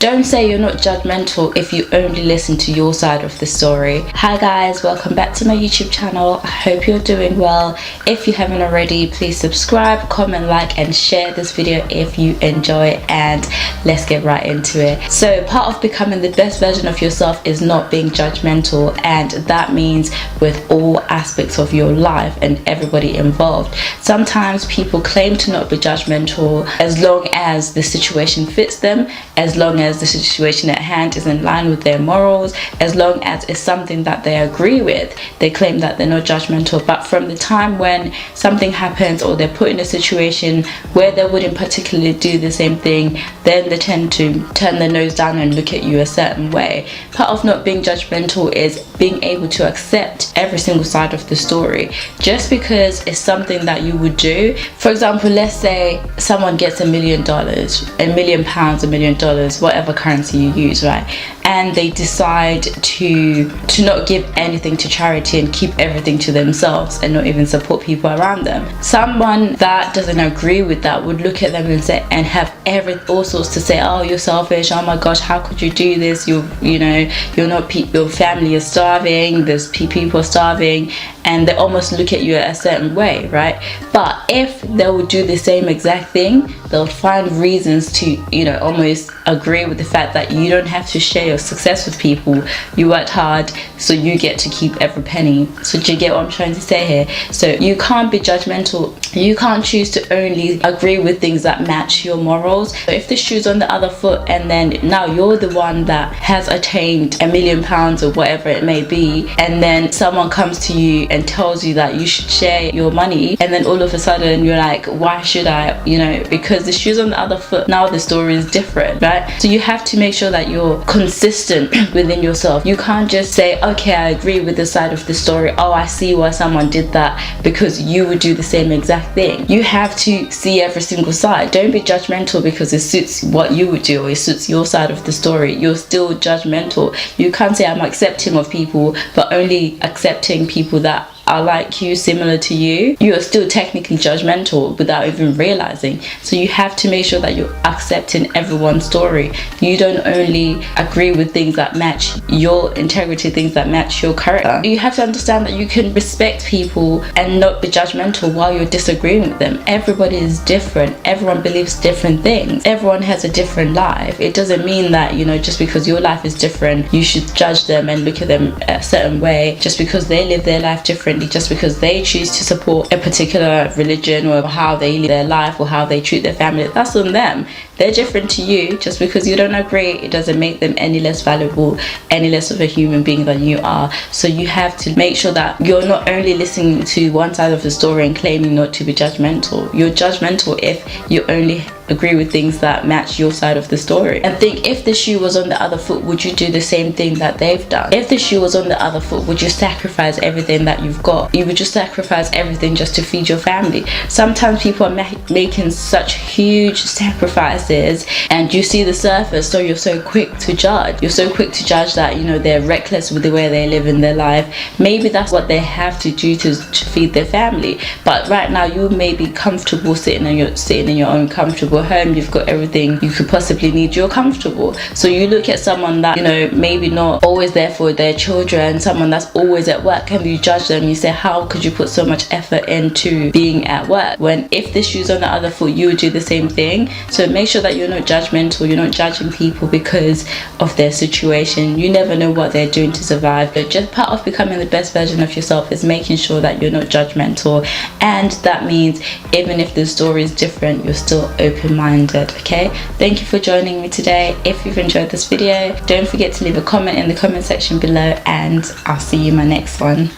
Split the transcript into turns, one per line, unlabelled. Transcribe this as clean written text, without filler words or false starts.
Don't say you're not judgmental if you only listen to your side of the story. Hi guys, welcome back to my YouTube channel. I hope you're doing well. If you haven't already, please subscribe, comment, like and share this video if you enjoy, and let's get right into it. So part of becoming the best version of yourself is not being judgmental, and that means with all aspects of your life and everybody involved. Sometimes people claim to not be judgmental as long as the situation fits them, as long as the situation at hand is in line with their morals, as long as it's something that they agree with. They claim that they're not judgmental, but from the time when something happens or they're put in a situation where they wouldn't particularly do the same thing, then they tend to turn their nose down and look at you a certain way. Part of not being judgmental is being able to accept every single side of the story. Just because it's something that you would do, for example, let's say someone gets $1 million, £1 million, $1 million, whatever currency you use, right? And they decide to not give anything to charity and keep everything to themselves and not even support people around them. Someone that doesn't agree with that would look at them and say, and have all sorts to say, oh, you're selfish, oh my gosh, how could you do this, you're not, your family is starving, there's people are starving, and they almost look at you a certain way, right? But if they would do the same exact thing, they'll find reasons to almost agree with the fact that you don't have to share your success with people. You worked hard, so you get to keep every penny. So do you get what I'm trying to say here? So you can't be judgmental. You can't choose to only agree with things that match your morals. So if the shoe's on the other foot and then now you're the one that has attained £1 million or whatever it may be, and then someone comes to you and tells you that you should share your money, and then all of a sudden you're like, why should I? Because the shoe's on the other foot, now the story is different, right? So you have to make sure that you're consistent within yourself. You can't just say, okay, I agree with this side of the story, oh, I see why someone did that, because you would do the same exact thing. You have to see every single side. Don't be judgmental because it suits what you would do or it suits your side of the story. You're still judgmental. You can't say I'm accepting of people but only accepting people that are like you, similar to you. You are still technically judgmental without even realizing. So you have to make sure that you're accepting everyone's story. You don't only agree with things that match your integrity, things that match your character. You have to understand that you can respect people and not be judgmental while you're disagreeing with them. Everybody is different. Everyone believes different things. Everyone has a different life. It doesn't mean that just because your life is different you should judge them and look at them a certain way just because they live their life differently, just because they choose to support a particular religion or how they live their life or how they treat their family. That's on them. They're different to you. Just because you don't agree, it doesn't make them any less valuable, any less of a human being than you are. So you have to make sure that you're not only listening to one side of the story and claiming not to be judgmental. You're judgmental if you only agree with things that match your side of the story. And think, if the shoe was on the other foot, would you do the same thing that they've done? If the shoe was on the other foot, would you sacrifice everything that you've got? You would just sacrifice everything just to feed your family. Sometimes people are making such huge sacrifices and you see the surface, so you're so quick to judge. You're so quick to judge that they're reckless with the way they live in their life. Maybe that's what they have to do to feed their family, but right now you may be comfortable sitting in your own comfortable home. You've got everything you could possibly need. You're comfortable. So you look at someone that maybe not always there for their children, someone that's always at work, and you judge them. You say, how could you put so much effort into being at work, when if the shoe's on the other foot you would do the same thing? So make sure that you're not judgmental. You're not judging people because of their situation. You never know what they're doing to survive. But just part of becoming the best version of yourself is making sure that you're not judgmental, and that means even if the story is different, you're still open-minded. Okay, thank you for joining me today. If you've enjoyed this video, don't forget to leave a comment in the comment section below, and I'll see you in my next one.